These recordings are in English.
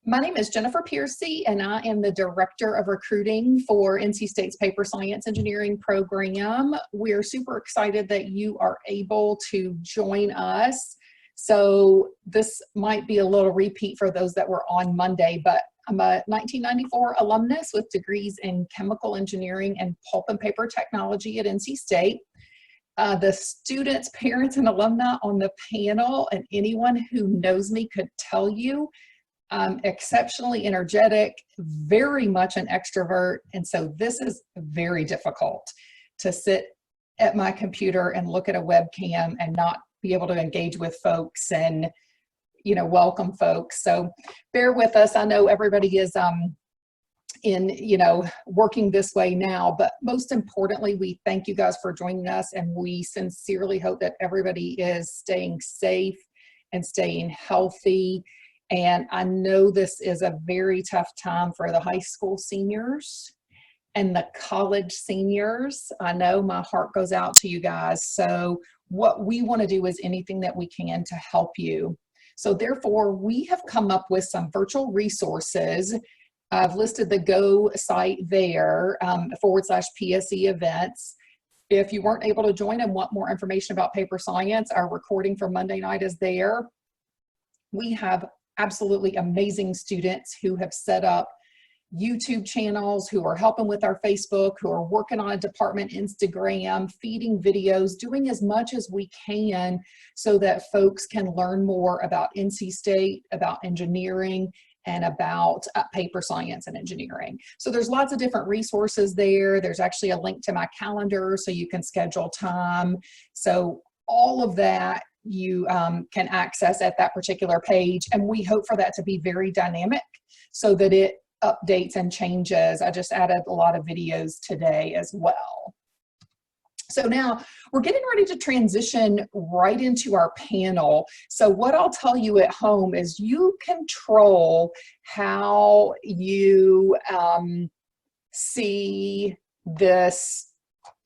My name is Jennifer Piercy, and I am the Director of Recruiting for NC State's Paper Science Engineering program. We're super excited that you are able to join us. So this might be a little repeat for those that were on Monday, but I'm a 1994 alumnus with degrees in chemical engineering and pulp and paper technology at NC State. The students, parents, and alumni on the panel, and anyone who knows me could tell you I'm exceptionally energetic, very much an extrovert, and so this is very difficult to sit at my computer and look at a webcam and not be able to engage with folks and, welcome folks. So bear with us. I know everybody is working this way now, but most importantly, we thank you guys for joining us, and we sincerely hope that everybody is staying safe and staying healthy. And I know this is a very tough time for the high school seniors and the college seniors. I know my heart goes out to you guys. So what we want to do is anything that we can to help you. So therefore, we have come up with some virtual resources. I've listed the Go site there, /PSE events. If you weren't able to join and want more information about paper science, our recording from Monday night is there. We have absolutely amazing students who have set up YouTube channels, who are helping with our Facebook, who are working on a department Instagram, feeding videos, doing as much as we can so that folks can learn more about NC State, about engineering, and about paper science and engineering. So there's lots of different resources there. There's actually a link to my calendar so you can schedule time. So all of that you can access at that particular page, and we hope for that to be very dynamic so that it updates and changes. I just added a lot of videos today as well. So now we're getting ready to transition right into our panel. So what I'll tell you at home is you control how you see this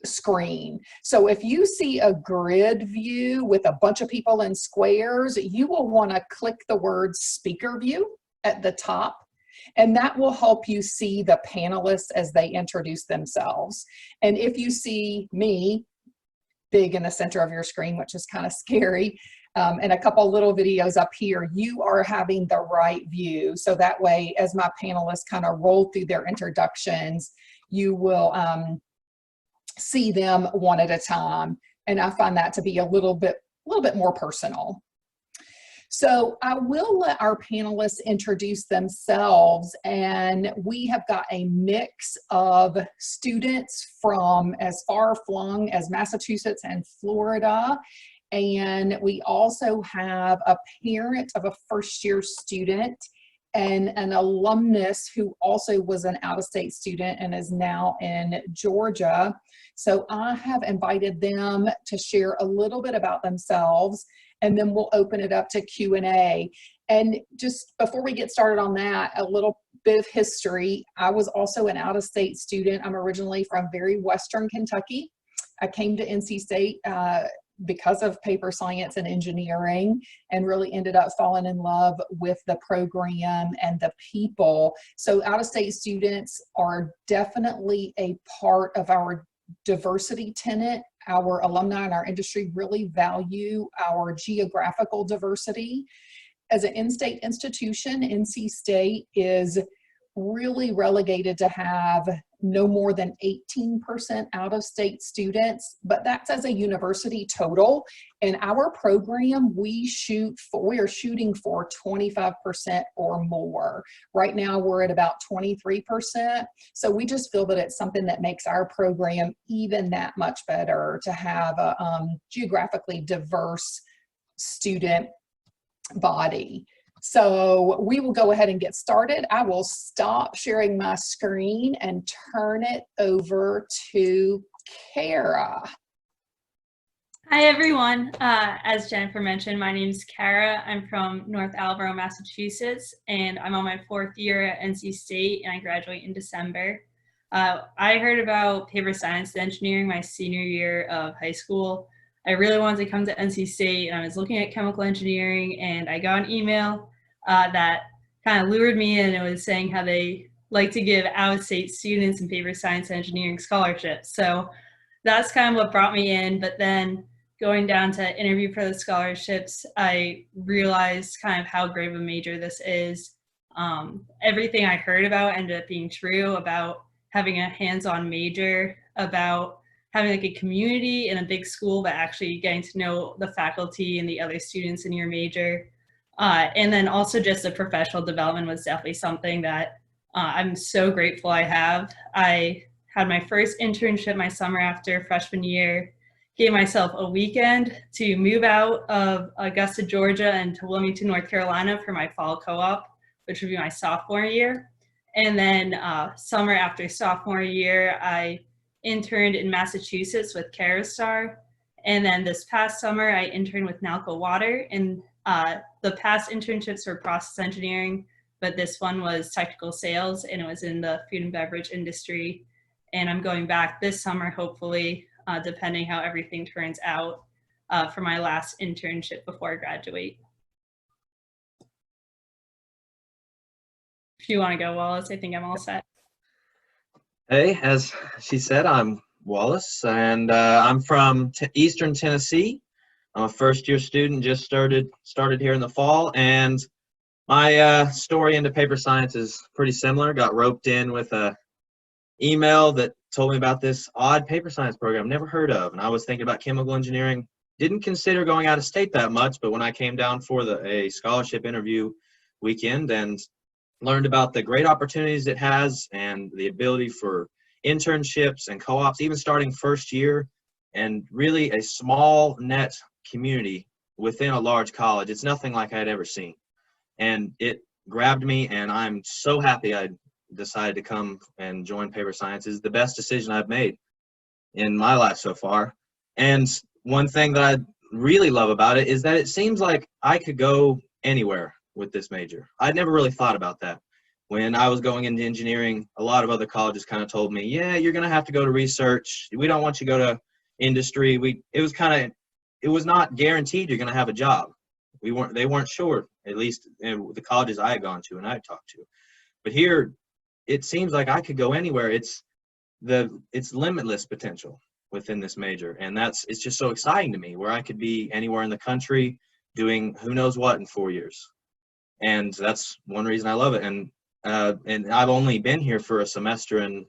screen. So if you see a grid view with a bunch of people in squares, you will want to click the word speaker view at the top, and that will help you see the panelists as they introduce themselves. And if you see me big in the center of your screen, which is kind of scary, and a couple little videos up here, you are having the right view. So that way, as my panelists kind of roll through their introductions, you will see them one at a time, and I find that to be a little bit more personal. So I will let our panelists introduce themselves, and we have got a mix of students from as far flung as Massachusetts and Florida, and we also have a parent of a first-year student and an alumnus who also was an out-of-state student and is now in Georgia. So I have invited them to share a little bit about themselves, and then we'll open it up to Q&A. And just before we get started on that, a little bit of history. I was also an out-of-state student. I'm originally from very Western Kentucky. I came to NC State because of paper science and engineering, and really ended up falling in love with the program and the people. So out-of-state students are definitely a part of our diversity tenet. Our alumni and our industry really value our geographical diversity. As an in-state institution, NC State is really relegated to have no more than 18% out-of-state students, but that's as a university total. In our program, we are shooting for 25% or more. Right now, we're at about 23%. So we just feel that it's something that makes our program even that much better to have a geographically diverse student body. So we will go ahead and get started. I will stop sharing my screen and turn it over to Kara. Hi, everyone. As Jennifer mentioned, my name is Kara. I'm from North Attleboro, Massachusetts, and I'm on my 4th year at NC State, and I graduate in December. I heard about paper science and engineering my senior year of high school. I really wanted to come to NC State, and I was looking at chemical engineering, and I got an email that kind of lured me in. It was saying how they like to give out-of-state students in paper science and engineering scholarships. So that's kind of what brought me in. But then going down to interview for the scholarships, I realized kind of how great of a major this is. Everything I heard about ended up being true about having a hands-on major, about having like a community in a big school, but actually getting to know the faculty and the other students in your major. And then also just the professional development was definitely something that I'm so grateful I have. I had my first internship my summer after freshman year, gave myself a weekend to move out of Augusta, Georgia, and to Wilmington, North Carolina for my fall co-op, which would be my sophomore year. And then summer after sophomore year, I interned in Massachusetts with Carastar. And then this past summer, I interned with Nalco Water. And the past internships were process engineering, but this one was technical sales, and it was in the food and beverage industry. And I'm going back this summer, hopefully, depending how everything turns out, for my last internship before I graduate. If you want to go, Wallace, I think I'm all set. Hey, as she said, I'm Wallace, and I'm from Eastern Tennessee. I'm a first-year student, just started here in the fall, and my story into paper science is pretty similar. Got roped in with a email that told me about this odd paper science program never heard of, and I was thinking about chemical engineering. Didn't consider going out of state that much, but when I came down for a scholarship interview weekend and learned about the great opportunities it has and the ability for internships and co-ops, even starting first year, and really a small net community within a large college. It's nothing like I had ever seen. And it grabbed me, and I'm so happy I decided to come and join paper science. It's the best decision I've made in my life so far. And one thing that I really love about it is that it seems like I could go anywhere with this major. I'd never really thought about that. When I was going into engineering, a lot of other colleges kind of told me, yeah, you're going to have to go to research. We don't want you to go to industry. It was not guaranteed you're going to have a job. They weren't sure, at least in the colleges I had gone to and I had talked to. But here, it seems like I could go anywhere. It's limitless potential within this major, and it's just so exciting to me, where I could be anywhere in the country doing who knows what in 4 years. And that's one reason I love it. And I've only been here for a semester and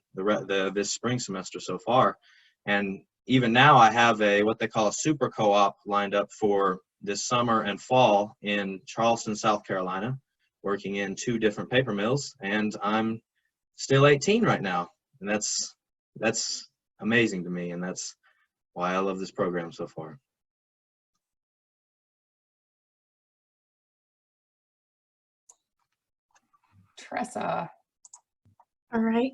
this spring semester so far. And even now I have what they call a super co-op lined up for this summer and fall in Charleston, South Carolina, working in 2 different paper mills. And I'm still 18 right now. And that's amazing to me. And that's why I love this program so far. Tressa. All right.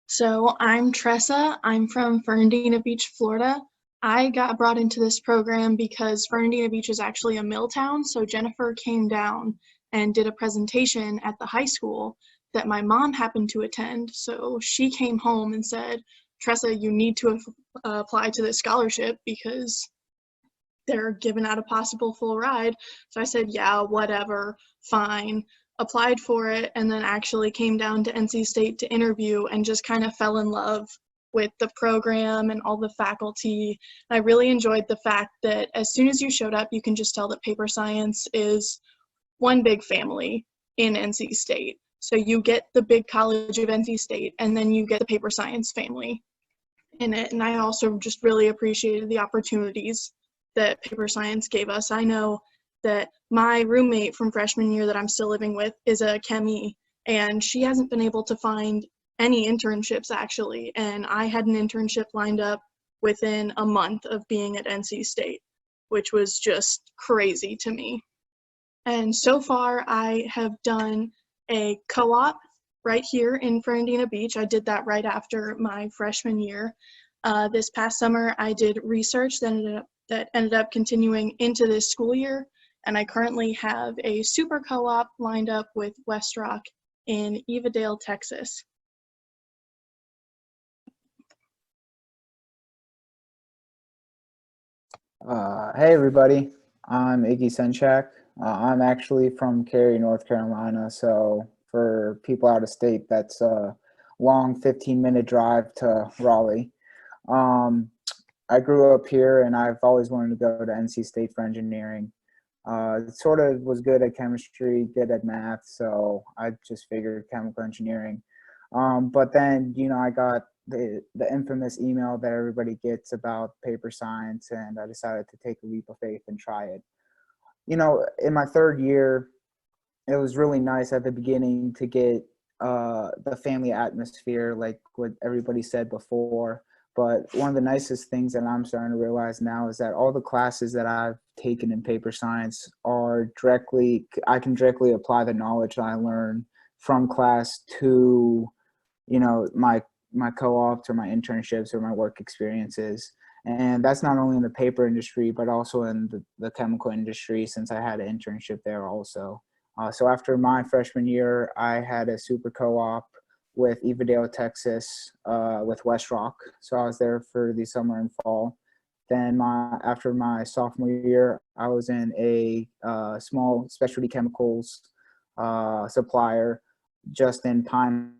So I'm Tressa. I'm from Fernandina Beach, Florida. I got brought into this program because Fernandina Beach is actually a mill town. So Jennifer came down and did a presentation at the high school that my mom happened to attend. So she came home and said, Tressa, you need to apply to this scholarship because they're giving out a possible full ride. So I said, yeah, whatever, fine. Applied for it, and then actually came down to NC State to interview and just kind of fell in love with the program and all the faculty. I really enjoyed the fact that as soon as you showed up, you can just tell that paper science is one big family in NC State. So you get the big college of NC State, and then you get the paper science family in it. And I also just really appreciated the opportunities that paper science gave us. I know that my roommate from freshman year that I'm still living with is a chemie, and she hasn't been able to find any internships actually. And I had an internship lined up within a month of being at NC State, which was just crazy to me. And so far I have done a co-op right here in Fernandina Beach. I did that right after my freshman year. This past summer I did research that ended up continuing into this school year. And I currently have a super co-op lined up with West Rock in Evadale, Texas. Hey everybody, I'm Iggy Senchak. I'm actually from Cary, North Carolina. So for people out of state, that's a long 15-minute drive to Raleigh. Um, I grew up here and I've always wanted to go to NC State for engineering. Sort of was good at chemistry, good at math, so I just figured chemical engineering. But then, I got the infamous email that everybody gets about paper science, and I decided to take a leap of faith and try it. In my third year, it was really nice at the beginning to get the family atmosphere, like what everybody said before. But one of the nicest things that I'm starting to realize now is that all the classes that I've taken in paper science I can directly apply the knowledge that I learned from class to, my co-ops or my internships or my work experiences. And that's not only in the paper industry, but also in the chemical industry, since I had an internship there also. So after my freshman year, I had a super co-op with Evadale, Texas, with West Rock. So I was there for the summer and fall. Then after my sophomore year, I was in a small specialty chemicals supplier just in Pinehurst,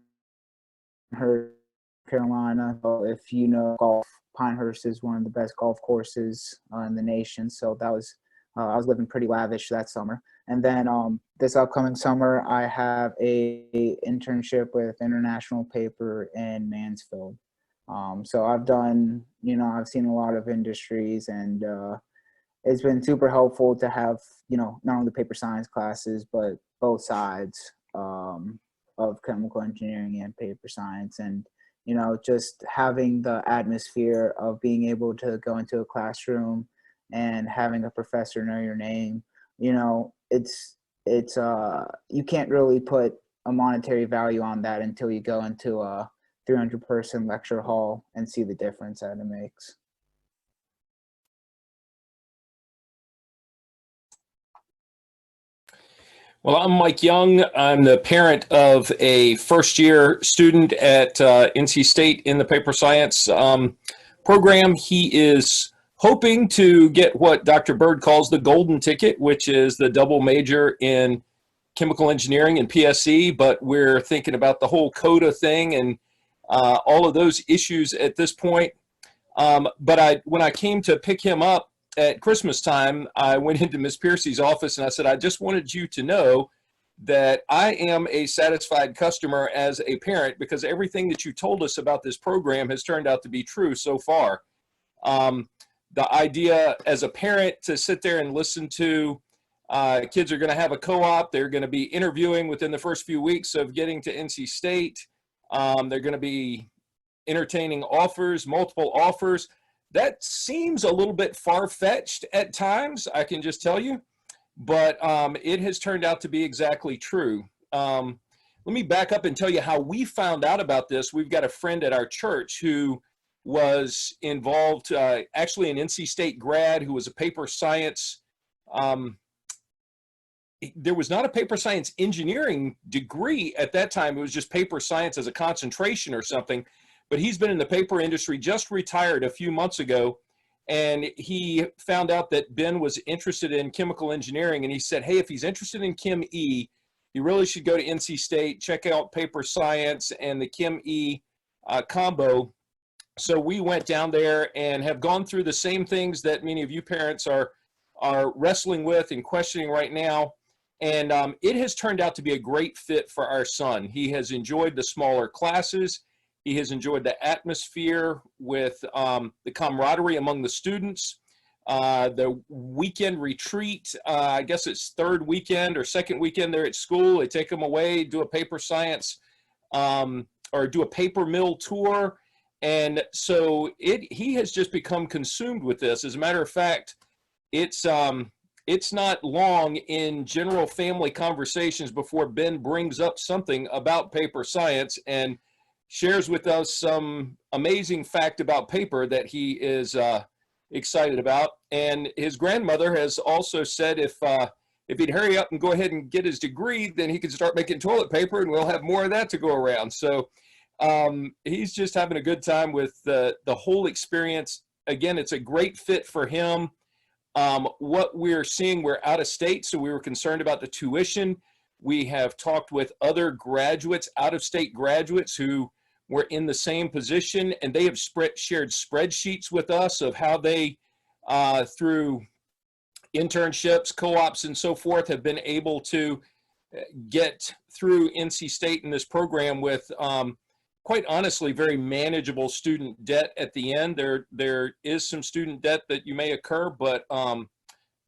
Carolina. So if you know golf, Pinehurst is one of the best golf courses in the nation. So that was I was living pretty lavish that summer. And then this upcoming summer, I have a internship with International Paper in Mansfield. So I've done, I've seen a lot of industries, and it's been super helpful to have, not only the paper science classes, but both sides of chemical engineering and paper science. And, just having the atmosphere of being able to go into a classroom and having a professor know your name, it's you can't really put a monetary value on that until you go into a 300-person lecture hall and see the difference that it makes. Well, I'm Mike Young. I'm the parent of a first-year student at NC State in the paper science program. He is hoping to get what Dr. Bird calls the golden ticket, which is the double major in chemical engineering and PSE, but we're thinking about the whole CODA thing and all of those issues at this point. But when I came to pick him up at Christmas time, I went into Ms. Piercy's office and I said, I just wanted you to know that I am a satisfied customer as a parent, because everything that you told us about this program has turned out to be true so far. The idea as a parent to sit there and listen to kids are going to have a co-op. They're going to be interviewing within the first few weeks of getting to NC State. They're going to be entertaining offers, multiple offers. That seems a little bit far-fetched at times, I can just tell you, but it has turned out to be exactly true. Let me back up and tell you how we found out about this. We've got a friend at our church who was involved, actually an NC State grad who was a paper science. There was not a paper science engineering degree at that time. It was just paper science as a concentration or something. But he's been in the paper industry, just retired a few months ago, and he found out that Ben was interested in chemical engineering, and he said, hey, if he's interested in Chem E, he really should go to NC State, check out paper science and the Chem E combo. So we went down there and have gone through the same things that many of you parents are wrestling with and questioning right now. And it has turned out to be a great fit for our son. He has enjoyed the smaller classes. He has enjoyed the atmosphere with the camaraderie among the students, the weekend retreat. I guess it's third weekend or second weekend they're at school. They take them away, do a paper science or do a paper mill tour. And so he has just become consumed with this. As a matter of fact, it's not long in general family conversations before Ben brings up something about paper science and shares with us some amazing fact about paper that he is excited about. And his grandmother has also said if he'd hurry up and go ahead and get his degree, then he could start making toilet paper and we'll have more of that to go around. So he's just having a good time with the whole experience. Again, it's a great fit for him. What we're seeing, we're out of state, so we were concerned about the tuition. We have talked with other graduates, out-of-state graduates who were in the same position, and they have shared spreadsheets with us of how they, through internships, co-ops, and so forth, have been able to get through NC State in this program with, quite honestly, very manageable student debt at the end. There is some student debt that you may occur, but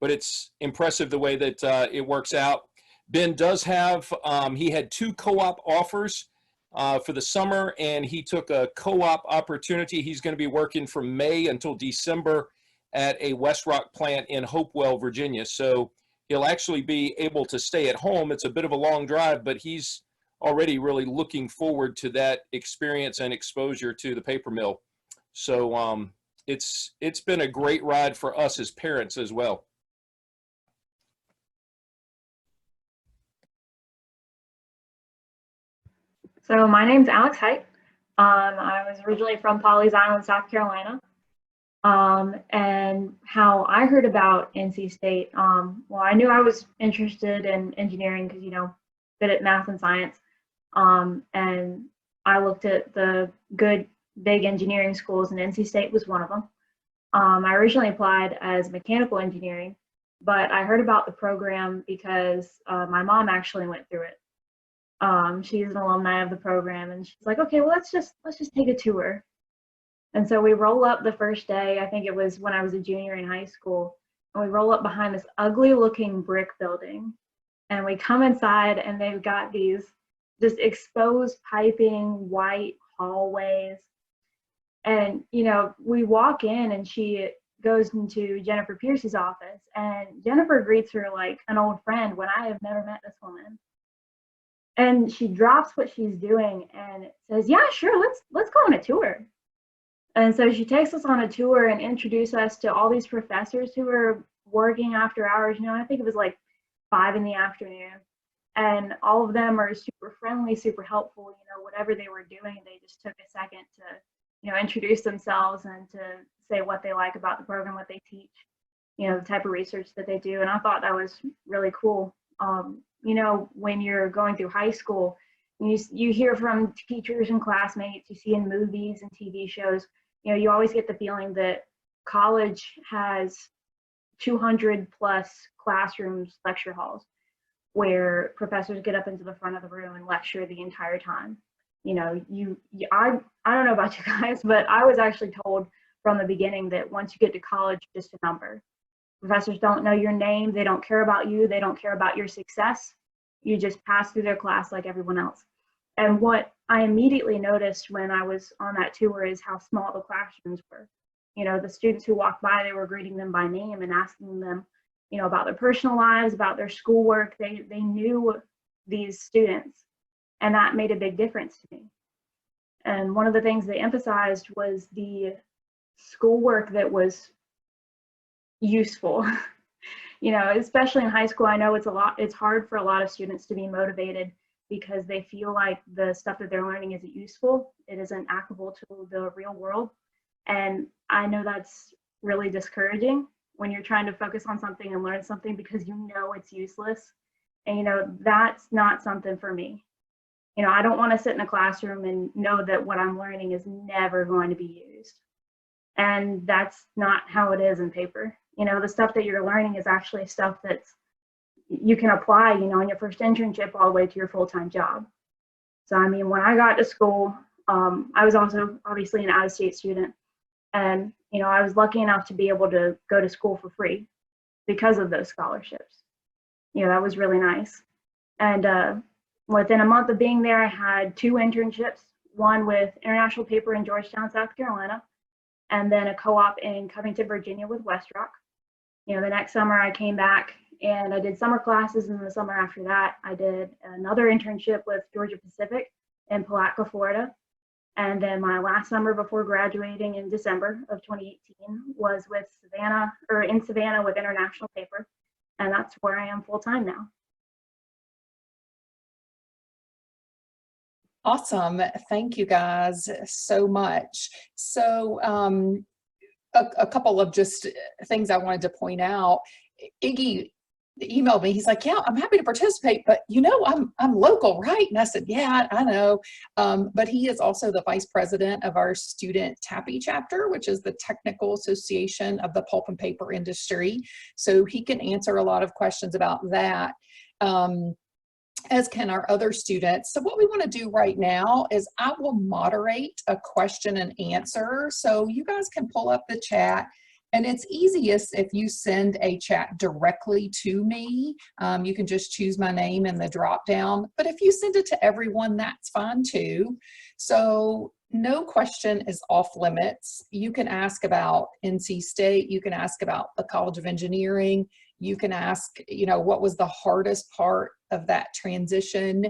it's impressive the way that it works out. Ben does have, he had 2 co-op offers for the summer, and he took a co-op opportunity. He's going to be working from May until December at a West Rock plant in Hopewell, Virginia. So he'll actually be able to stay at home. It's a bit of a long drive, but he's already really looking forward to that experience and exposure to the paper mill. So it's been a great ride for us as parents as well. So my name's Alex Height. I was originally from Pawleys Island, South Carolina. And how I heard about NC State, well, I knew I was interested in engineering because, you know, good at math and science. And I looked at the good big engineering schools, and NC State was one of them. I originally applied as mechanical engineering, but I heard about the program because my mom actually went through it. She's an alumni of the program, and she's like, okay, well, let's just take a tour. And so we roll up the first day, I think it was when I was a junior in high school, and we roll up behind this ugly looking brick building, and we come inside, and they've got these just exposed piping, white hallways. And, you know, we walk in, and she goes into Jennifer Pierce's office, and Jennifer greets her like an old friend when I have never met this woman. And she drops what she's doing and says, yeah, sure, let's go on a tour. And so she takes us on a tour and introduces us to all these professors who are working after hours. You know, I think it was like 5 in the afternoon. And all of them are super friendly, super helpful. You know, whatever they were doing, they just took a second to, you know, introduce themselves and to say what they like about the program, what they teach, you know, the type of research that they do. And I thought that was really cool. You know, when you're going through high school, you hear from teachers and classmates, you see in movies and TV shows, you know, you always get the feeling that college has 200 plus classrooms, lecture halls, where professors get up into the front of the room and lecture the entire time. You know, I don't know about you guys, but I was actually told from the beginning that once you get to college, just a number. Professors don't know your name. They don't care about you. They don't care about your success. You just pass through their class like everyone else. And what I immediately noticed when I was on that tour is how small the classrooms were. You know, the students who walked by, they were greeting them by name and asking them, you know, about their personal lives, about their schoolwork. They knew these students, and that made a big difference to me. And one of the things they emphasized was the schoolwork that was useful. You know, especially in high school, I know it's hard for a lot of students to be motivated because they feel like the stuff that they're learning isn't useful. It isn't applicable to the real world. And I know that's really discouraging when you're trying to focus on something and learn something because you know it's useless. And, you know, that's not something for me. You know, I don't want to sit in a classroom and know that what I'm learning is never going to be used. And that's not how it is in paper. You know, the stuff that you're learning is actually stuff that's you can apply, you know, in your first internship all the way to your full-time job. So, I mean, when I got to school, I was also obviously an out-of-state student. And, you know, I was lucky enough to be able to go to school for free because of those scholarships. You know, that was really nice. And within a month of being there, I had 2 internships, one with International Paper in Georgetown, South Carolina, and then a co-op in Covington, Virginia with West Rock. You know, the next summer I came back and I did summer classes, and the summer after that, I did another internship with Georgia Pacific in Palatka, Florida. And then my last summer before graduating in December of 2018 was with in Savannah with International Paper. And that's where I am full-time now. Awesome. Thank you guys so much. So a couple of just things I wanted to point out. Iggy emailed me. He's like, yeah, I'm happy to participate, but I'm local, right? And I said, yeah, I know. But he is also the vice president of our student TAPI chapter, which is the Technical Association of the Pulp and Paper Industry. So he can answer a lot of questions about that. As can our other students. So what we want to do right now is I will moderate a question and answer. So you guys can pull up the chat, and it's easiest if you send a chat directly to me. You can just choose my name in the drop down, but if you send it to everyone, that's fine too. So no question is off limits. You can ask about NC State. You can ask about the College of Engineering. You can ask, what was the hardest part of that transition?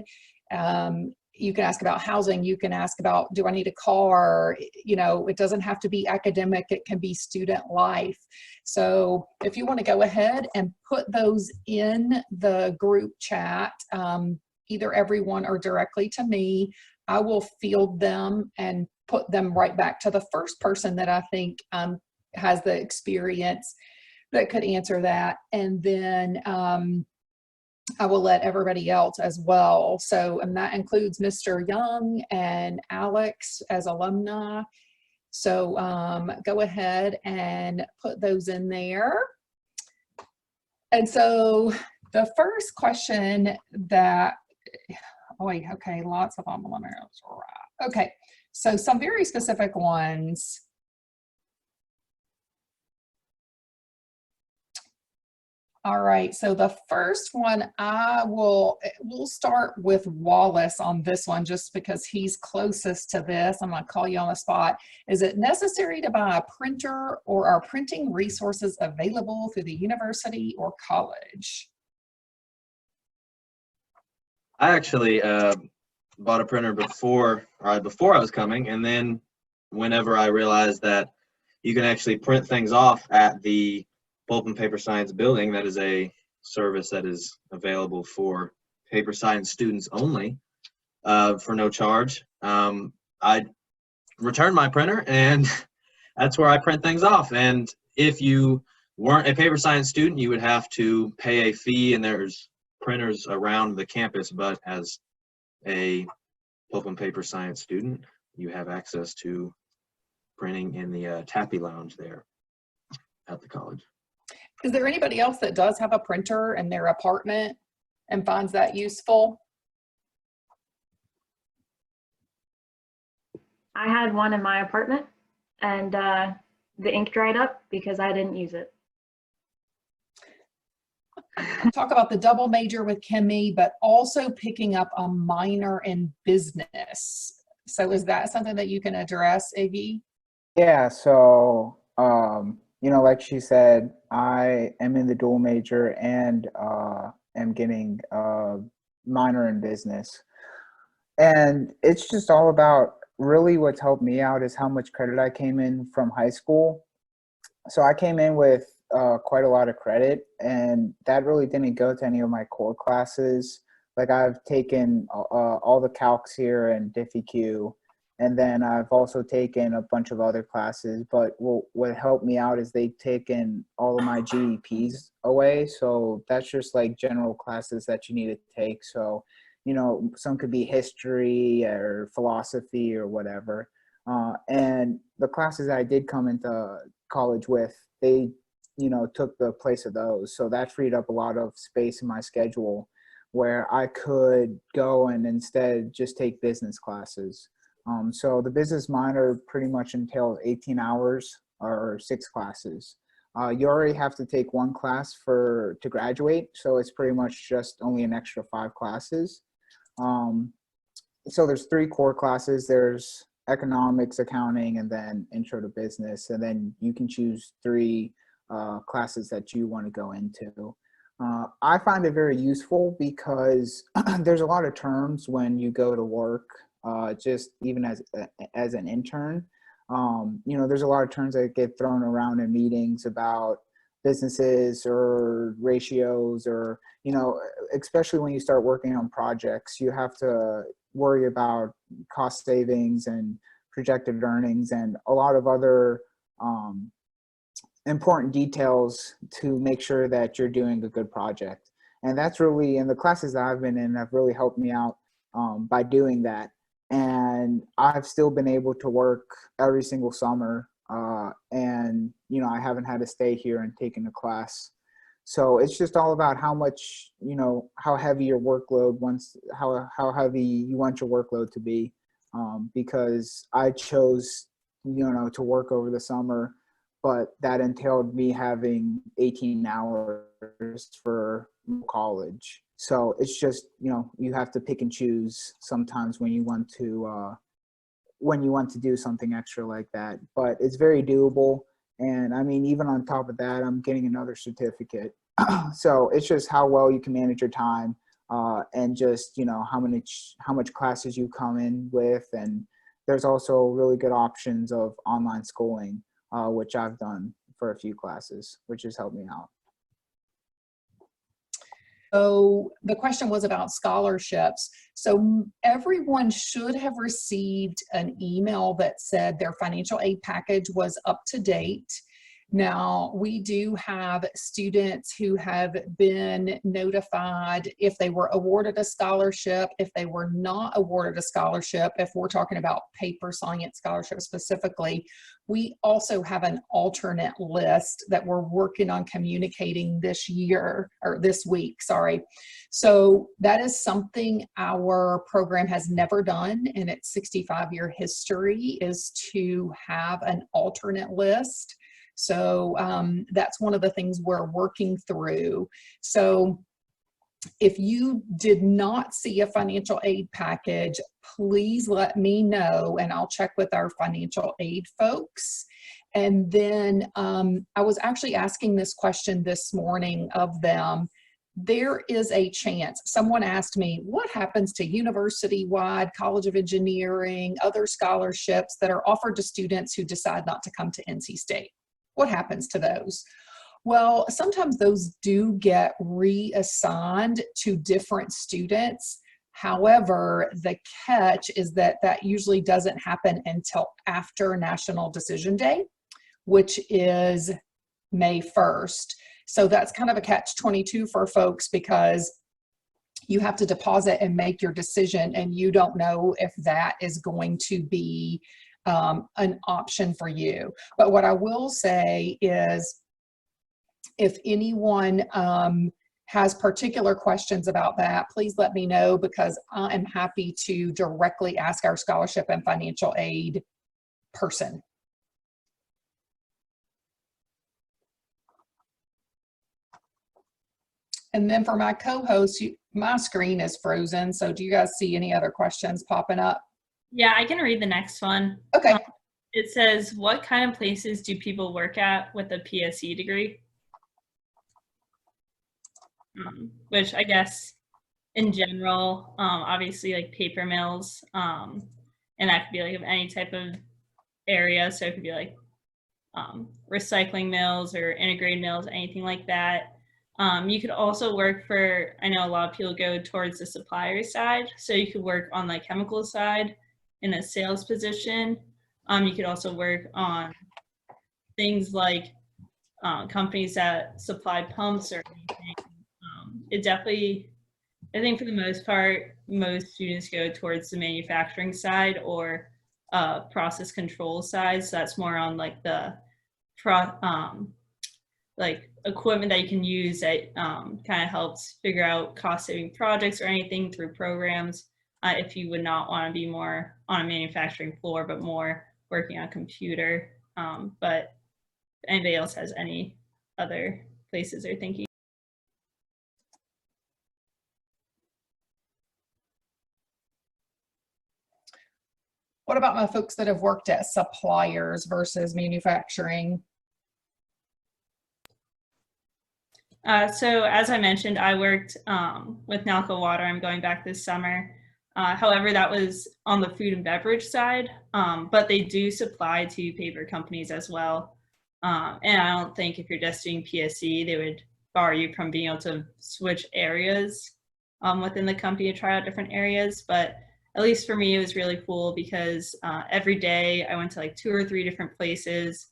You can ask about housing. You can ask about, do I need a car? It doesn't have to be academic. It can be student life. So if you want to go ahead and put those in the group chat, either everyone or directly to me, I will field them and put them right back to the first person that I think has the experience that could answer that. And then I will let everybody else as well. So, and that includes Mr. Young and Alex as alumni. So go ahead and put those in there. And so the first question that, okay, lots of them. Right. Okay, so some very specific ones. All right, so the first one we'll start with Wallace on this one just because he's closest to this. I'm gonna call you on the spot. Is it necessary to buy a printer, or are printing resources available through the university or college? I actually bought a printer before I was coming, and then whenever I realized that you can actually print things off at the Pulp and Paper Science building, that is a service that is available for paper science students only for no charge. I returned my printer, and that's where I print things off. And if you weren't a paper science student, you would have to pay a fee, and there's printers around the campus, but as a Pulp and Paper Science student, you have access to printing in the Tappy Lounge there at the college. Is there anybody else that does have a printer in their apartment and finds that useful? I had one in my apartment, and the ink dried up because I didn't use it. Talk about the double major with Kimmy, but also picking up a minor in business. So is that something that you can address, Iggy? Yeah, so like she said, I am in the dual major and am getting a minor in business. And it's just all about, really what's helped me out is how much credit I came in from high school. So I came in with quite a lot of credit, and that really didn't go to any of my core classes. Like I've taken all the calcs here and DiffyQ, and then I've also taken a bunch of other classes. But what helped me out is they've taken all of my GEPs away. So that's just like general classes that you need to take. So, some could be history or philosophy or whatever. And the classes that I did come into college with, they, took the place of those. So that freed up a lot of space in my schedule where I could go and instead just take business classes. So the business minor pretty much entails 18 hours or 6 classes. You already have to take 1 class to graduate, so it's pretty much just only an extra 5 classes. So there's 3 core classes. There's economics, accounting, and then intro to business. And then you can choose 3 classes that you want to go into. I find it very useful because there's a lot of terms when you go to work, just even as an intern. There's a lot of terms that get thrown around in meetings about businesses or ratios, or, especially when you start working on projects, you have to worry about cost savings and projected earnings and a lot of other important details to make sure that you're doing a good project. And that's really, in the classes that I've been in, have really helped me out by doing that. And I've still been able to work every single summer. And, you know, I haven't had to stay here and taken a class. So it's just all about how much, you know, how heavy your workload how heavy you want your workload to be. Because I chose, you know, to work over the summer, but that entailed me having 18 hours for college. So it's just, you know, you have to pick and choose sometimes when you want to do something extra like that. But it's very doable. And I mean, even on top of that, I'm getting another certificate. So it's just how well you can manage your time, and just, you know, how much classes you come in with. And there's also really good options of online schooling, which I've done for a few classes, which has helped me out. So the question was about scholarships. So everyone should have received an email that said their financial aid package was up to date. Now, we do have students who have been notified if they were awarded a scholarship, if they were not awarded a scholarship. If we're talking about paper science scholarship specifically, we also have an alternate list that we're working on communicating this week, sorry. So that is something our program has never done in its 65-year history, is to have an alternate list. So that's one of the things we're working through. So if you did not see a financial aid package, please let me know and I'll check with our financial aid folks. And then I was actually asking this question this morning of them. There is a chance, someone asked me, what happens to university-wide, College of Engineering, other scholarships that are offered to students who decide not to come to NC State? What happens to those? Well, sometimes those do get reassigned to different students. However, the catch is that that usually doesn't happen until after National Decision Day, which is May 1st. So that's kind of a catch-22 for folks, because you have to deposit and make your decision, and you don't know if that is going to be an option for you. But what I will say is, if anyone has particular questions about that, please let me know, because I am happy to directly ask our scholarship and financial aid person. And then for my co-host, my screen is frozen. So do you guys see any other questions popping up? Yeah, I can read the next one. Okay. It says, what kind of places do people work at with a PSE degree? Which I guess in general, obviously like paper mills, and that could be like of any type of area. So it could be like recycling mills or integrated mills, anything like that. You could also work for, I know a lot of people go towards the supplier side. So you could work on the chemical side in a sales position. You could also work on things like companies that supply pumps or anything. It definitely, I think for the most part, most students go towards the manufacturing side or process control side. So that's more on like the like equipment that you can use that kind of helps figure out cost saving projects or anything through programs. If you would not want to be more on a manufacturing floor, but more working on a computer. But if anybody else has any other places they're thinking. What about my folks that have worked at suppliers versus manufacturing? So as I mentioned, I worked with Nalco Water. I'm going back this summer. However, that was on the food and beverage side, but they do supply to paper companies as well. And I don't think if you're just doing PSE, they would bar you from being able to switch areas within the company to try out different areas. But at least for me, it was really cool because every day I went to like 2 or 3 different places.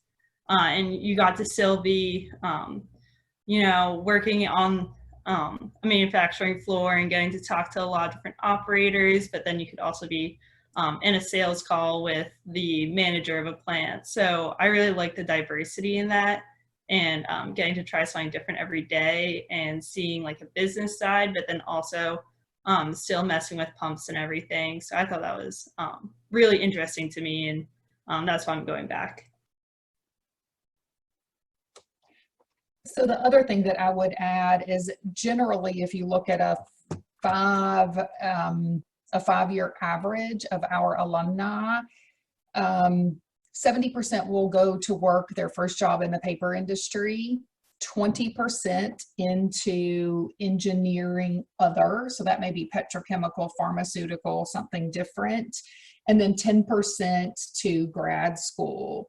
and you got to still be, working on a manufacturing floor and getting to talk to a lot of different operators, but then you could also be in a sales call with the manager of a plant. So I really like the diversity in that, and getting to try something different every day and seeing like a business side, but then also still messing with pumps and everything. So I thought that was really interesting to me, and that's why I'm going back. So the other thing that I would add is generally, if you look at a 5-year average of our alumni, 70% will go to work their first job in the paper industry, 20% into engineering other, so that may be petrochemical, pharmaceutical, something different, and then 10% to grad school.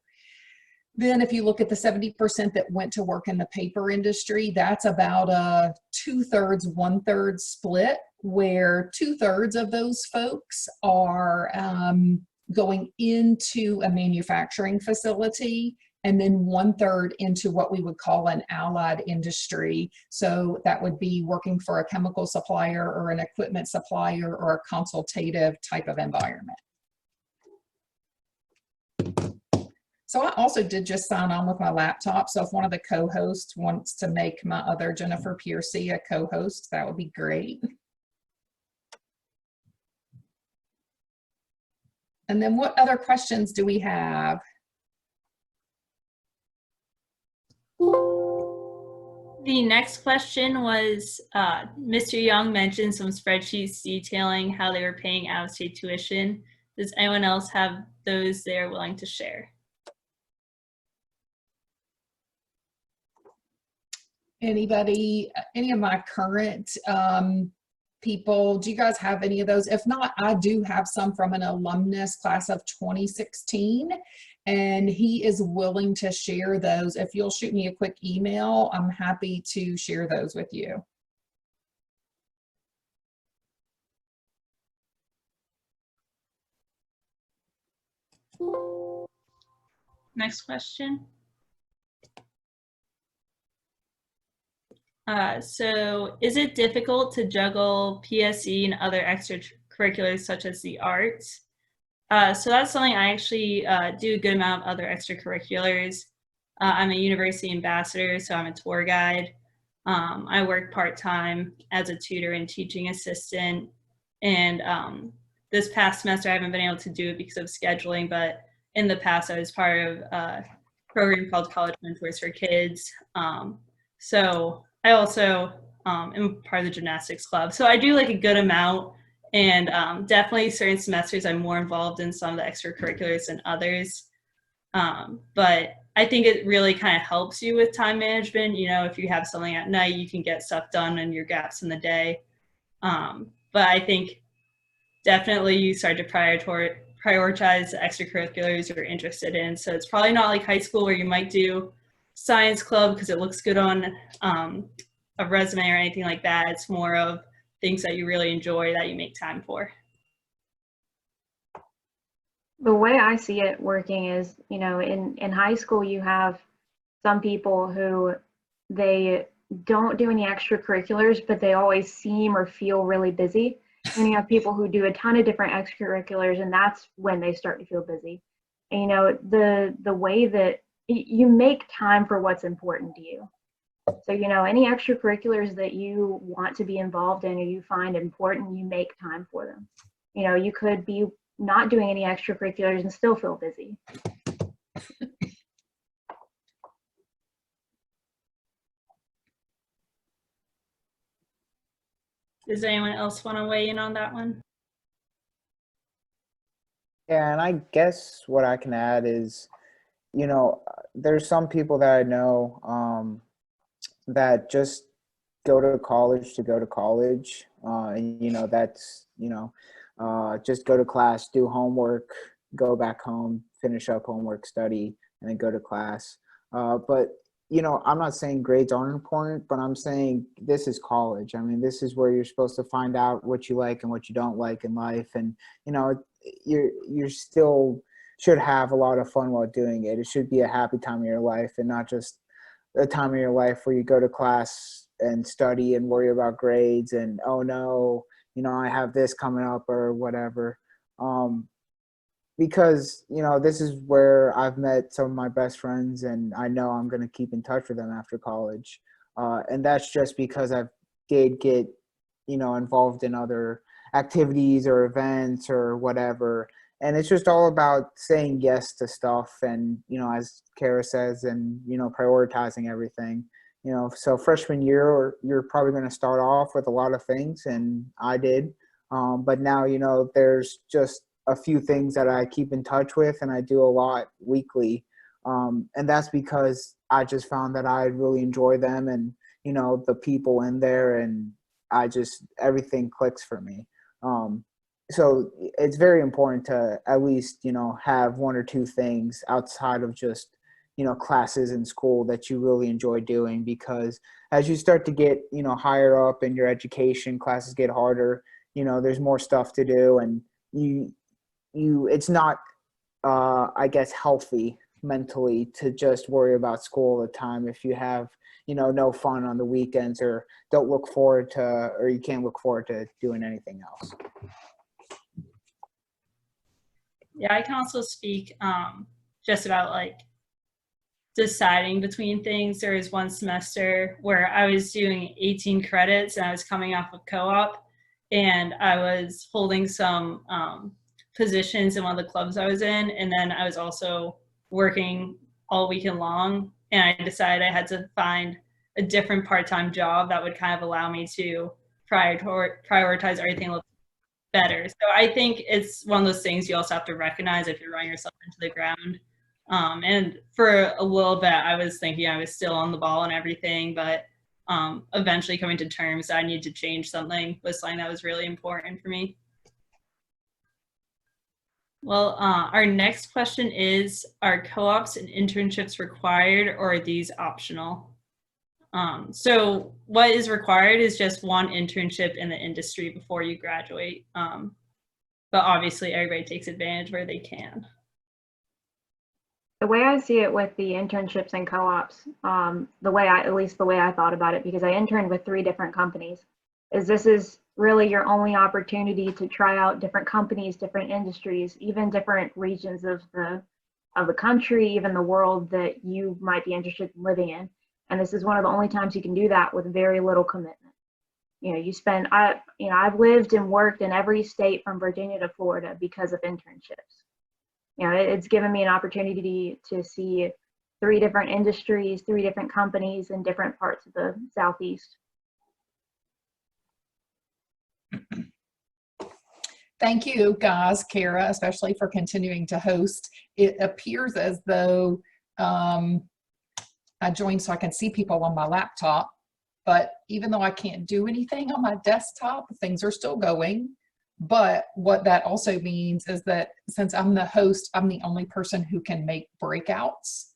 Then if you look at the 70% that went to work in the paper industry, that's about a 2/3, 1/3 split, where 2/3 of those folks are going into a manufacturing facility, and then 1/3 into what we would call an allied industry. So that would be working for a chemical supplier or an equipment supplier or a consultative type of environment. So I also did just sign on with my laptop. So if one of the co-hosts wants to make my other Jennifer Piercy a co-host, that would be great. And then what other questions do we have? The next question was, Mr. Young mentioned some spreadsheets detailing how they were paying out-of-state tuition. Does anyone else have those they are willing to share? Anybody, any of my current people, do you guys have any of those? If not, I do have some from an alumnus class of 2016, and he is willing to share those. If you'll shoot me a quick email, I'm happy to share those with you. Next question. So is it difficult to juggle PSE and other extracurriculars such as the arts? So that's something I actually do a good amount of other extracurriculars. I'm a university ambassador, so I'm a tour guide. I work part-time as a tutor and teaching assistant. And this past semester, I haven't been able to do it because of scheduling, but in the past, I was part of a program called College Mentors for Kids. So I also am part of the gymnastics club. So I do like a good amount, and definitely certain semesters I'm more involved in some of the extracurriculars than others. But I think it really kind of helps you with time management. You know, if you have something at night, you can get stuff done in your gaps in the day. But I think definitely you start to prioritize the extracurriculars you're interested in. So it's probably not like high school where you might do science club because it looks good on a resume or anything like that. It's more of things that you really enjoy that you make time for. The way I see it working is, you know, in high school, you have some people who they don't do any extracurriculars, but they always seem or feel really busy. And you have people who do a ton of different extracurriculars, and that's when they start to feel busy. And, you know, the way that you make time for what's important to you. So, you know, any extracurriculars that you want to be involved in or you find important, you make time for them. You know, you could be not doing any extracurriculars and still feel busy. Does anyone else want to weigh in on that one? Yeah, and I guess what I can add is, you know, there's some people that I know that just go to college to go to college. And, you know, that's, you know, just go to class, do homework, go back home, finish up homework, study, and then go to class. But, you know, I'm not saying grades aren't important, but I'm saying this is college. I mean, this is where you're supposed to find out what you like and what you don't like in life. And, you know, you're still should have a lot of fun while doing it. It should be a happy time of your life and not just a time of your life where you go to class and study and worry about grades and, oh no, you know, I have this coming up or whatever. Because, you know, this is where I've met some of my best friends, and I know I'm going to keep in touch with them after college. And that's just because I did get, you know, involved in other activities or events or whatever. And it's just all about saying yes to stuff and, you know, as Kara says, and, you know, prioritizing everything. You know, so freshman year, you're probably going to start off with a lot of things, and I did. But now, you know, there's just a few things that I keep in touch with, and I do a lot weekly. And that's because I just found that I really enjoy them and, you know, the people in there, and everything clicks for me. So it's very important to at least, you know, have one or two things outside of just, you know, classes in school that you really enjoy doing, because as you start to get, you know, higher up in your education, classes get harder, you know, there's more stuff to do, and it's not, I guess, healthy mentally to just worry about school all the time if you have, you know, no fun on the weekends or don't look forward to, or you can't look forward to doing anything else. Yeah, I can also speak just about like deciding between things. There was one semester where I was doing 18 credits and I was coming off of co-op, and I was holding some positions in one of the clubs I was in, and then I was also working all weekend long, and I decided I had to find a different part-time job that would kind of allow me to prioritize everything a little better. So I think it's one of those things you also have to recognize if you're running yourself into the ground. And for a little bit, I was thinking I was still on the ball and everything, but eventually coming to terms that I need to change something was something that was really important for me. Well, our next question is, are co-ops and internships required, or are these optional? So what is required is just one internship in the industry before you graduate. But obviously everybody takes advantage where they can. The way I see it with the internships and co-ops, at least the way I thought about it, because I interned with 3 different companies, is this is really your only opportunity to try out different companies, different industries, even different regions of the country, even the world that you might be interested in living in. And this is one of the only times you can do that with very little commitment. You know, I've lived and worked in every state from Virginia to Florida because of internships. You know, it's given me an opportunity to see 3 different industries, 3 different companies in different parts of the Southeast. Thank you, guys, Kara, especially for continuing to host. It appears as though I joined so I can see people on my laptop, but even though I can't do anything on my desktop, things are still going. But what that also means is that since I'm the host, I'm the only person who can make breakouts.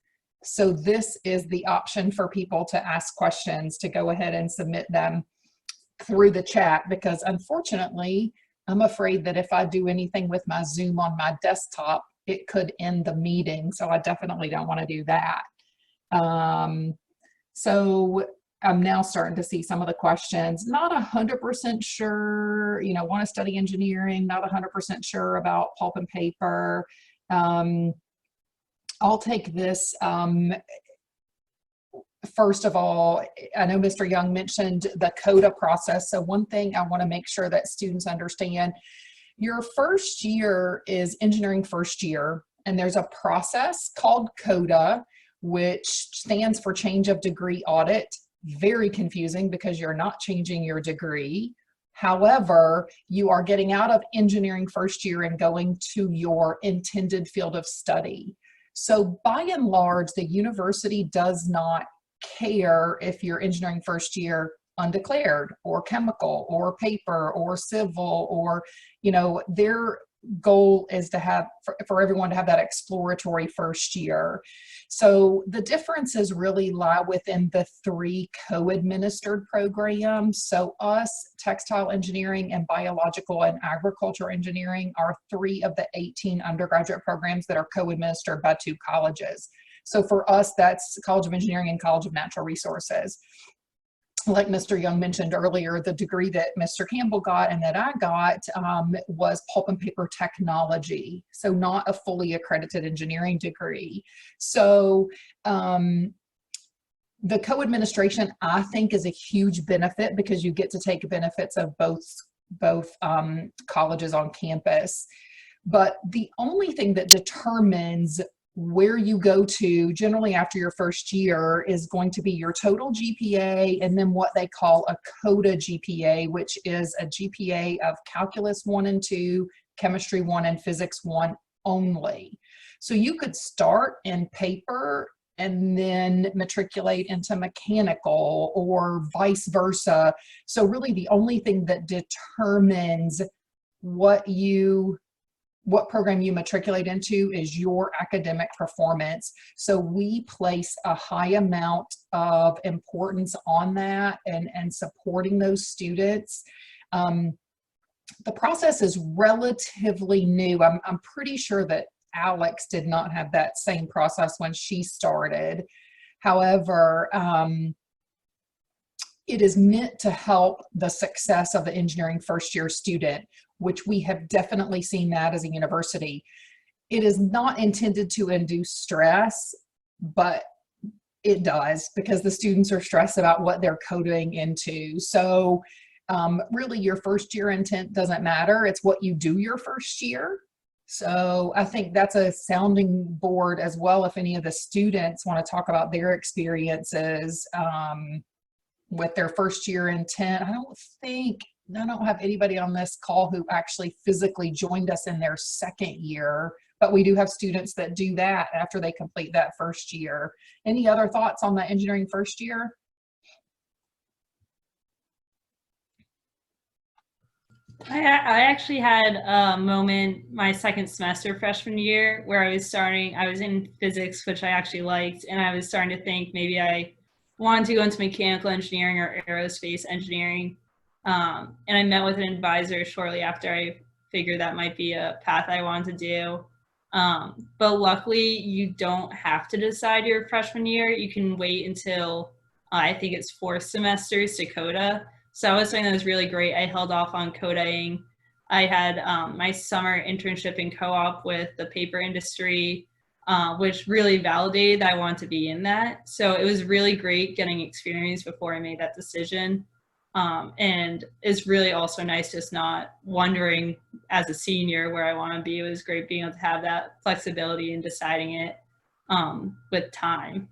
So this is the option for people to ask questions, to go ahead and submit them through the chat, because unfortunately, I'm afraid that if I do anything with my Zoom on my desktop, it could end the meeting. So I definitely don't want to do that. So I'm now starting to see some of the questions. Not 100% sure, you know, want to study engineering, not 100% sure about pulp and paper. I'll take this. First of all, I know Mr. Young mentioned the CODA process. So one thing I want to make sure that students understand, your first year is engineering first year, and there's a process called CODA, which stands for change of degree audit. Very confusing because you're not changing your degree. However, you are getting out of engineering first year and going to your intended field of study. So by and large, the university does not care if you're engineering first year undeclared or chemical or paper or civil, or, you know, they're goal is to have for everyone to have that exploratory first year. So the differences really lie within the 3 co-administered programs. So us, textile engineering, and biological and agriculture engineering are 3 of the 18 undergraduate programs that are co-administered by 2 colleges. So for us, that's College of Engineering and College of Natural Resources. Like Mr. Young mentioned earlier, the degree that Mr. Campbell got and that I got was pulp and paper technology, so not a fully accredited engineering degree. So the co-administration, I think, is a huge benefit because you get to take benefits of both colleges on campus. But the only thing that determines where you go to generally after your first year is going to be your total GPA and then what they call a CODA GPA, which is a GPA of calculus 1 and 2, chemistry 1, and physics 1 only. So you could start in paper and then matriculate into mechanical or vice versa. So really the only thing that determines what program you matriculate into is your academic performance. So we place a high amount of importance on that and supporting those students. The process is relatively new. I'm pretty sure that Alex did not have that same process when she started. However, it is meant to help the success of the engineering first year student, which we have definitely seen that as a university. It is not intended to induce stress, but it does because the students are stressed about what they're coding into. So really your first year intent doesn't matter. It's what you do your first year. So I think that's a sounding board as well if any of the students want to talk about their experiences with their first year intent. I don't have anybody on this call who actually physically joined us in their second year, but we do have students that do that after they complete that first year. Any other thoughts on the engineering first year? I actually had a moment my second semester freshman year where I was in physics, which I actually liked, and I was starting to think maybe I wanted to go into mechanical engineering or aerospace engineering. And I met with an advisor shortly after I figured that might be a path I wanted to do. But luckily, you don't have to decide your freshman year. You can wait until I think it's 4 semesters to CODA. So that was something that was really great. I held off on CODAing. I had my summer internship in co-op with the paper industry, which really validated that I wanted to be in that. So it was really great getting experience before I made that decision. And it's really also nice just not wondering as a senior where I want to be. It was great being able to have that flexibility in deciding it with time.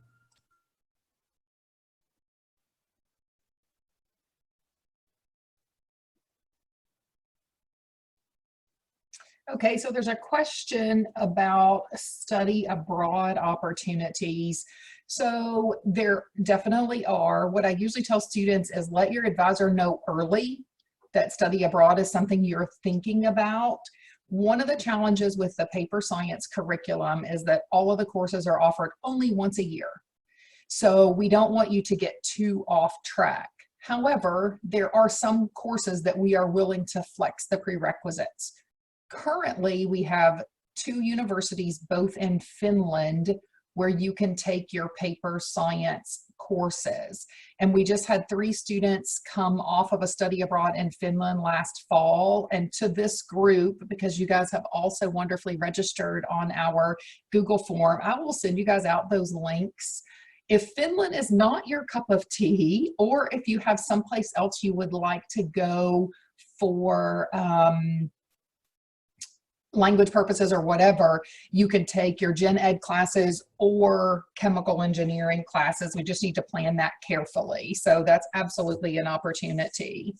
Okay, so there's a question about study abroad opportunities. So there definitely are. What I usually tell students is let your advisor know early that study abroad is something you're thinking about. One of the challenges with the paper science curriculum is that all of the courses are offered only once a year. So we don't want you to get too off track. However, there are some courses that we are willing to flex the prerequisites. Currently, we have 2 universities, both in Finland, where you can take your paper science courses. And we just had 3 students come off of a study abroad in Finland last fall. And to this group, because you guys have also wonderfully registered on our Google form, I will send you guys out those links. If Finland is not your cup of tea, or if you have someplace else you would like to go for language purposes or whatever, you can take your gen ed classes or chemical engineering classes. We just need to plan that carefully. So that's absolutely an opportunity.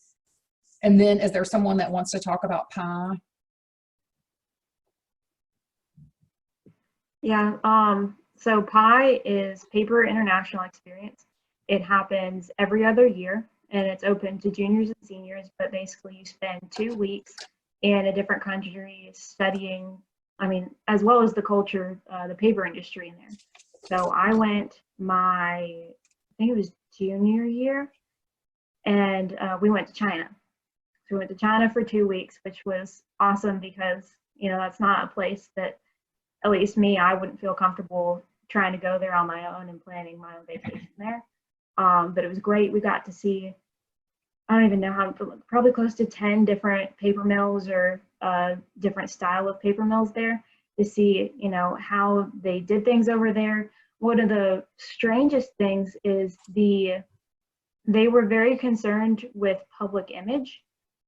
And then is there someone that wants to talk about PI? Yeah, so PI is Paper International Experience. It happens every other year and it's open to juniors and seniors, but basically you spend 2 weeks in a different country studying, I mean, as well as the culture, the paper industry in there. So I went I think it was junior year, and we went to China. So we went to China for 2 weeks, which was awesome because, you know, that's not a place that, at least me, I wouldn't feel comfortable trying to go there on my own and planning my own vacation there. But it was great. We got to see, I don't even know how, probably close to 10 different paper mills or different style of paper mills there, to see, you know, how they did things over there. One of the strangest things is they were very concerned with public image.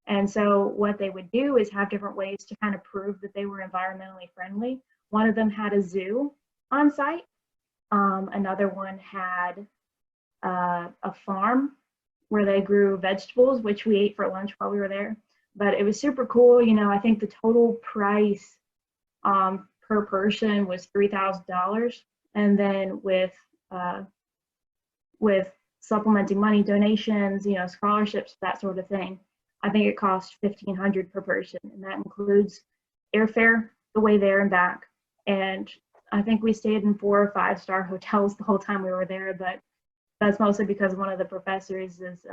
And so what they would do is have different ways to kind of prove that they were environmentally friendly. One of them had a zoo on site. Another one had a farm where they grew vegetables, which we ate for lunch while we were there. But it was super cool. You know, I think the total price per person was $3,000. And then with supplementing money, donations, you know, scholarships, that sort of thing, I think it cost $1,500 per person. And that includes airfare the way there and back. And I think we stayed in 4 or 5-star hotels the whole time we were there, but that's mostly because one of the professors is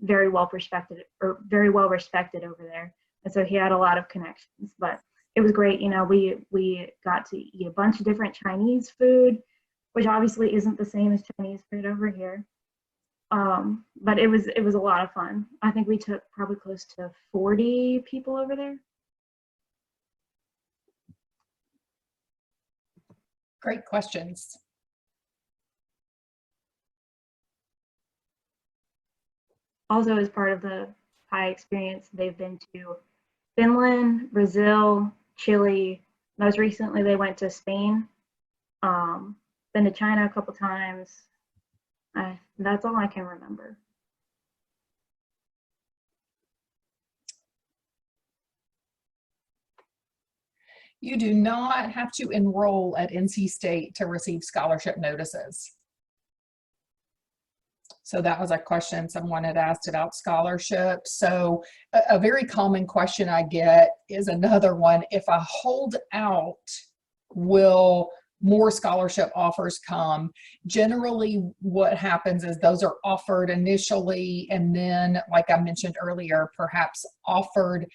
very well respected over there, and so he had a lot of connections. But it was great. You know, we got to eat a bunch of different Chinese food, which obviously isn't the same as Chinese food over here. But it was a lot of fun. I think we took probably close to 40 people over there. Great questions. Also, as part of the PI experience, they've been to Finland, Brazil, Chile. Most recently, they went to Spain. Been to China a couple times. That's all I can remember. You do not have to enroll at NC State to receive scholarship notices. So that was a question someone had asked about scholarships. So a very common question I get is another one: if I hold out, will more scholarship offers come? Generally, what happens is those are offered initially, and then, like I mentioned earlier, perhaps offered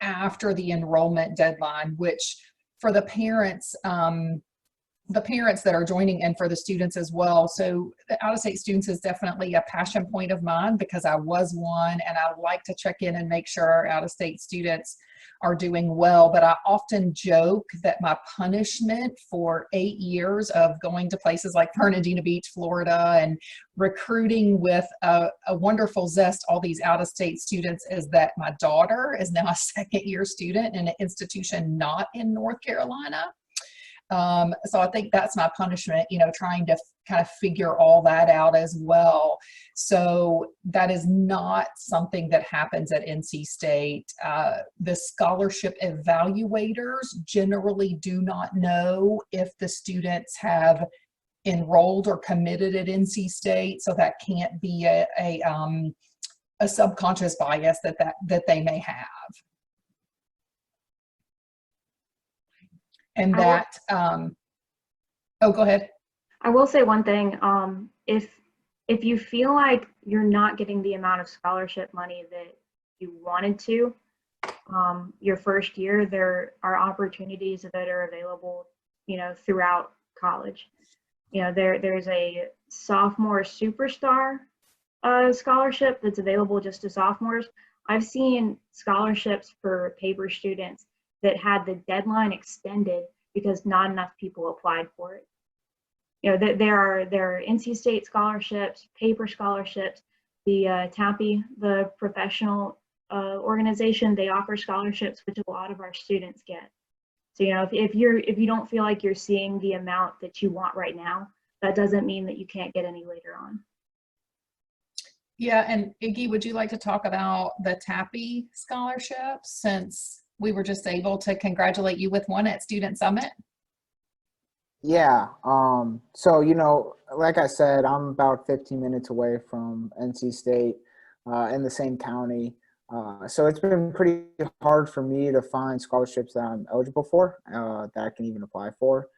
after the enrollment deadline, which for the parents that are joining and for the students as well. So the out-of-state students is definitely a passion point of mine because I was one, and I like to check in and make sure our out-of-state students are doing well. But I often joke that my punishment for 8 years of going to places like Fernandina Beach, Florida, and recruiting with a wonderful zest all these out-of-state students is that my daughter is now a second-year student in an institution not in North Carolina. So I think that's my punishment, you know, trying to kind of figure all that out as well. So that is not something that happens at NC State. The scholarship evaluators generally do not know if the students have enrolled or committed at NC State. So that can't be a subconscious bias that they may have. And that, oh, go ahead. I will say one thing. If you feel like you're not getting the amount of scholarship money that you wanted to, your first year, there are opportunities that are available, you know, throughout college. You know, there's a sophomore superstar scholarship that's available just to sophomores. I've seen scholarships for paper students that had the deadline extended because not enough people applied for it. You know, there are NC State scholarships, paper scholarships, the TAPI, the professional organization, they offer scholarships, which a lot of our students get. So, you know, if you don't feel like you're seeing the amount that you want right now, that doesn't mean that you can't get any later on. Yeah, and Iggy, would you like to talk about the TAPI scholarship, since we were just able to congratulate you with one at Student Summit? Yeah. So, you know, like I said, I'm about 15 minutes away from NC State in the same county. So it's been pretty hard for me to find scholarships that I'm eligible for, that I can even apply for.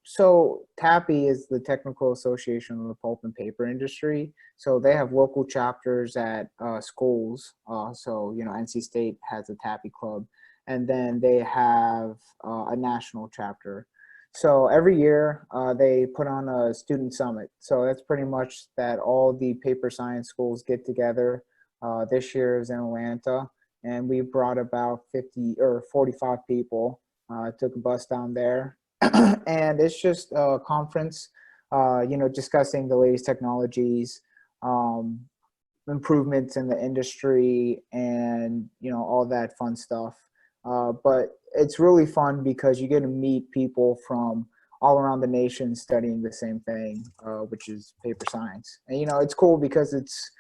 So TAPI is the Technical Association of the Pulp and Paper Industry. So they have local chapters at schools. So, NC State has a TAPI club, and then they have a national chapter. So every year they put on a student summit. So that's pretty much that all the paper science schools get together. This year is in Atlanta, and we brought about 50 or 45 people. Took a bus down there, and it's just a conference, discussing the latest technologies, improvements in the industry, and all that fun stuff. But it's really fun because you get to meet people from all around the nation studying the same thing, which is paper science. And it's cool because it's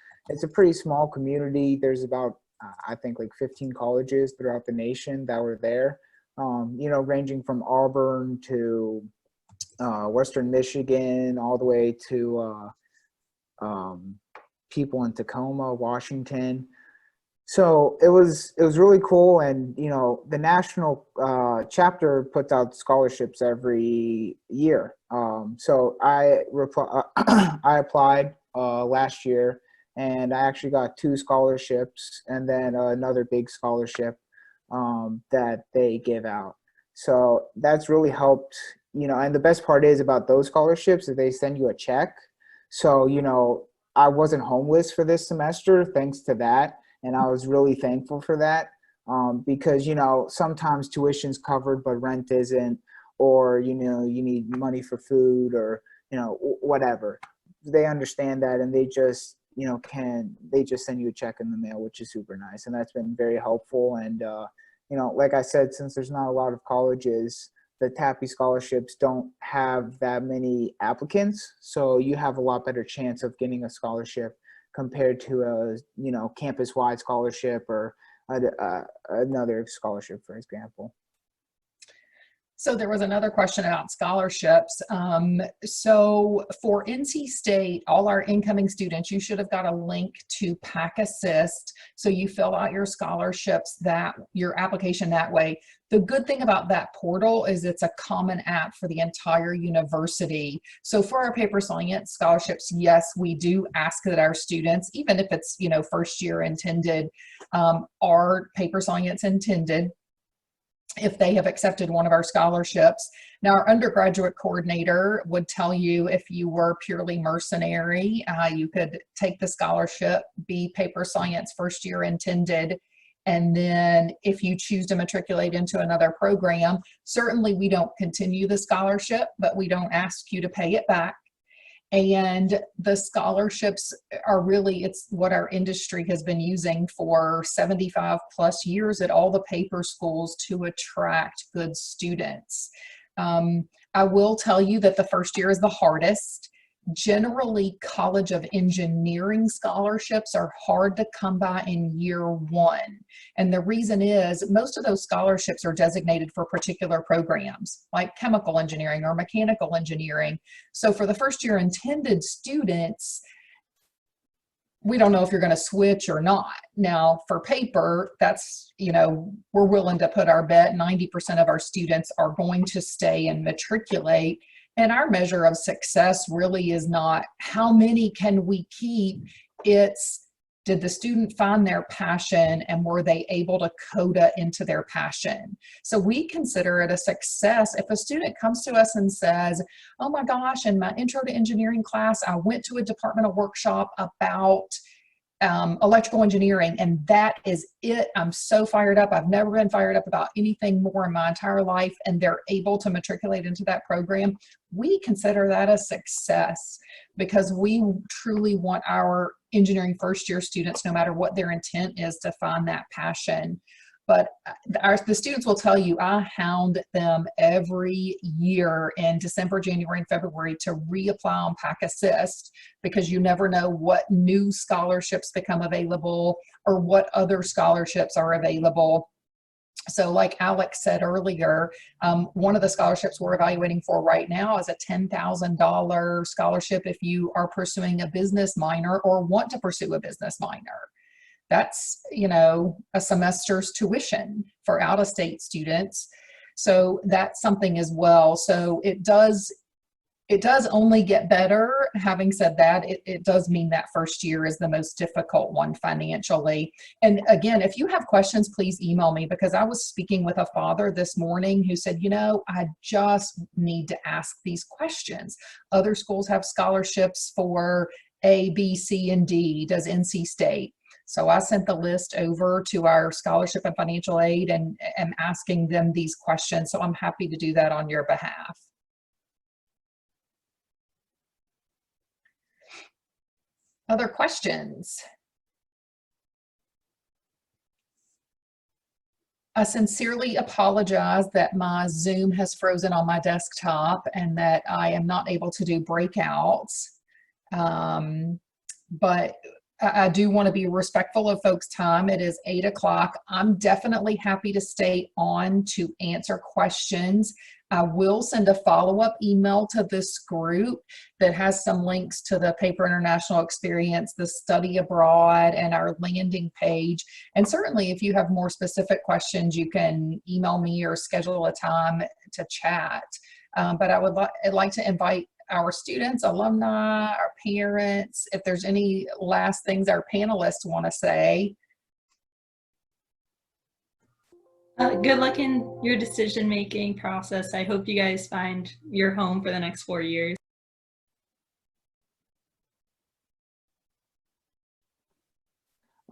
a pretty small community. There's about, I think, like 15 colleges throughout the nation that were there, ranging from Auburn to Western Michigan, all the way to people in Tacoma, Washington. So it was really cool. And, the national chapter puts out scholarships every year. So I applied last year, and I actually got 2 scholarships and then another big scholarship that they give out. So that's really helped, and the best part is about those scholarships is they send you a check. So, I wasn't homeless for this semester thanks to that. And I was really thankful for that because, sometimes tuition's covered, but rent isn't, or, you need money for food or, whatever. They understand that, and they just, they just send you a check in the mail, which is super nice. And that's been very helpful. And, like I said, since there's not a lot of colleges, the TAPI scholarships don't have that many applicants. So you have a lot better chance of getting a scholarship compared to a, campus-wide scholarship or another scholarship, for example. So there was another question about scholarships. So for NC State, all our incoming students, you should have got a link to Pack Assist. So you fill out your scholarships, your application that way. The good thing about that portal is it's a common app for the entire university. So for our paper science scholarships, yes, we do ask that our students, even if it's, first year intended, are paper science intended, if they have accepted one of our scholarships. Now, our undergraduate coordinator would tell you if you were purely mercenary, you could take the scholarship, be paper science first year intended, and then if you choose to matriculate into another program, certainly we don't continue the scholarship, but we don't ask you to pay it back. And the scholarships are really, it's what our industry has been using for 75 plus years at all the paper schools to attract good students. I will tell you that the first year is the hardest. Generally, College of Engineering scholarships are hard to come by in year 1. And the reason is most of those scholarships are designated for particular programs like chemical engineering or mechanical engineering. So for the first year intended students, we don't know if you're going to switch or not. Now for paper, that's, we're willing to put our bet 90% of our students are going to stay and matriculate. And our measure of success really is not how many can we keep, it's did the student find their passion and were they able to coda into their passion? So we consider it a success if a student comes to us and says, oh my gosh, in my intro to engineering class, I went to a departmental workshop about electrical engineering, and that is it. I'm so fired up. I've never been fired up about anything more in my entire life, and they're able to matriculate into that program. We consider that a success because we truly want our engineering first year students, no matter what their intent is, to find that passion. But the students will tell you, I hound them every year in December, January, and February to reapply on Pack Assist because you never know what new scholarships become available or what other scholarships are available. So like Alex said earlier, one of the scholarships we're evaluating for right now is a $10,000 scholarship if you are pursuing a business minor or want to pursue a business minor. That's, you know, a semester's tuition for out-of-state students. So that's something as well. So it does only get better. Having said that, it does mean that first year is the most difficult one financially. And again, if you have questions, please email me, because I was speaking with a father this morning who said, you know, I just need to ask these questions. Other schools have scholarships for A, B, C, and D. Does NC State? So I sent the list over to our scholarship and financial aid and am asking them these questions. So I'm happy to do that on your behalf. Other questions? I sincerely apologize that my Zoom has frozen on my desktop and that I am not able to do breakouts. But I do want to be respectful of folks' time. It is 8 o'clock. I'm definitely happy to stay on to answer questions. I will send a follow-up email to this group that has some links to the Paper International Experience, the study abroad, and our landing page. And certainly if you have more specific questions, you can email me or schedule a time to chat. But I'd like to invite our students, alumni, our parents, if there's any last things our panelists want to say. Good luck in your decision-making process. I hope you guys find your home for the next 4 years.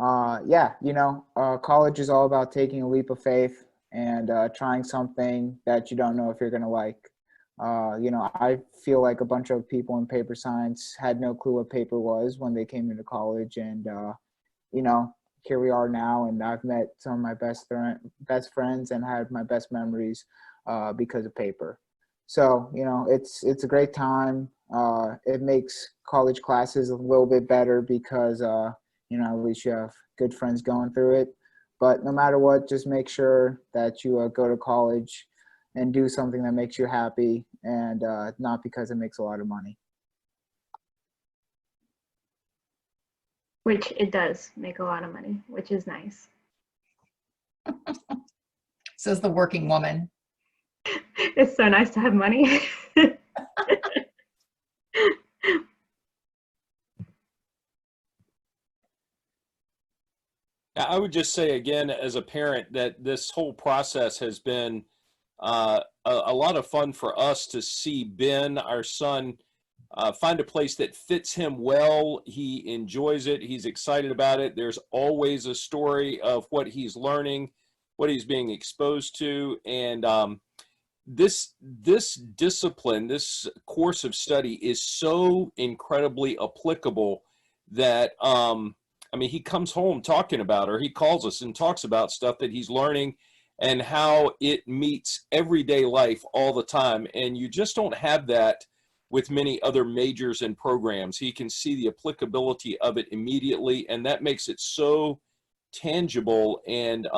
Yeah, you know, college is all about taking a leap of faith and trying something that you don't know if you're going to like. You know, I feel like a bunch of people in paper science had no clue what paper was when they came into college, and you know, here we are now, and I've met some of my best friends and had my best memories because of paper. So, you know, it's a great time. It makes college classes a little bit better because you know, at least you have good friends going through it. But no matter what, just make sure that you go to college and do something that makes you happy, and not because it makes a lot of money. Which it does make a lot of money, which is nice. Says the working woman. It's so nice to have money. I would just say again, as a parent, that this whole process has been a lot of fun for us to see Ben, our son, find a place that fits him well. He enjoys it. He's excited about it. There's always a story of what he's learning, what he's being exposed to. And this discipline, this course of study is so incredibly applicable that, I mean, he comes home talking about, or he calls us and talks about stuff that he's learning and how it meets everyday life all the time. And you just don't have that with many other majors and programs. He can see the applicability of it immediately, and that makes it so tangible, and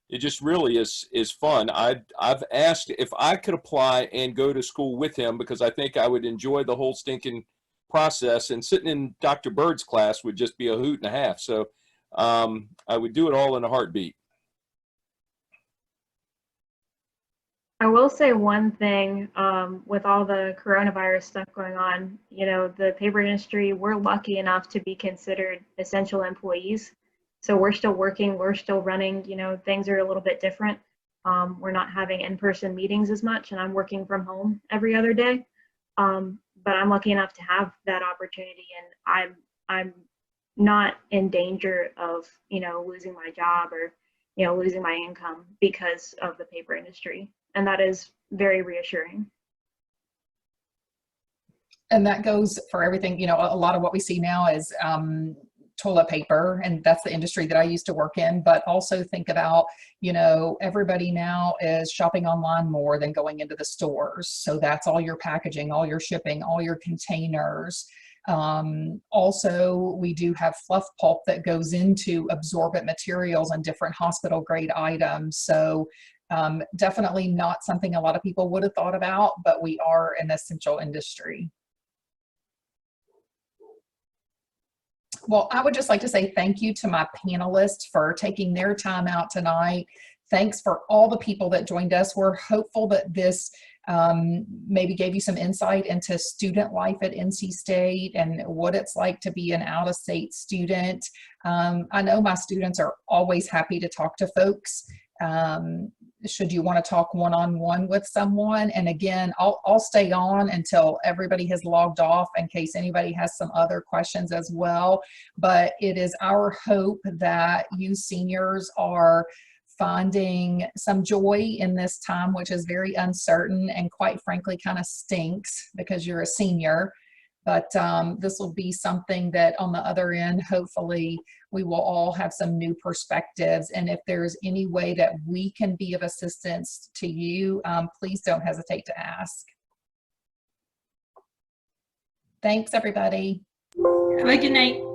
it just really is fun. I've asked if I could apply and go to school with him, because I think I would enjoy the whole stinking process, and sitting in Dr. Bird's class would just be a hoot and a half. So I would do it all in a heartbeat. I will say one thing, with all the coronavirus stuff going on, you know, the paper industry, we're lucky enough to be considered essential employees. So we're still working, we're still running, you know, things are a little bit different. We're not having in-person meetings as much, and I'm working from home every other day. But I'm lucky enough to have that opportunity, and I'm not in danger of, you know, losing my job or, you know, losing my income because of the paper industry. And that is very reassuring. And that goes for everything. You know, a lot of what we see now is toilet paper, and that's the industry that I used to work in. But also think about, you know, everybody now is shopping online more than going into the stores. So that's all your packaging, all your shipping, all your containers. Also, we do have fluff pulp that goes into absorbent materials and different hospital grade items. So definitely not something a lot of people would have thought about, but we are an essential industry. Well, I would just like to say thank you to my panelists for taking their time out tonight. Thanks for all the people that joined us. We're hopeful that this maybe gave you some insight into student life at NC State and what it's like to be an out-of-state student. I know my students are always happy to talk to folks. Should you want to talk one-on-one with someone. And again, I'll stay on until everybody has logged off in case anybody has some other questions as well. But it is our hope that you seniors are finding some joy in this time, which is very uncertain and quite frankly kind of stinks because you're a senior. But this will be something that on the other end, hopefully we will all have some new perspectives. And if there's any way that we can be of assistance to you, please don't hesitate to ask. Thanks, everybody. Have a good night.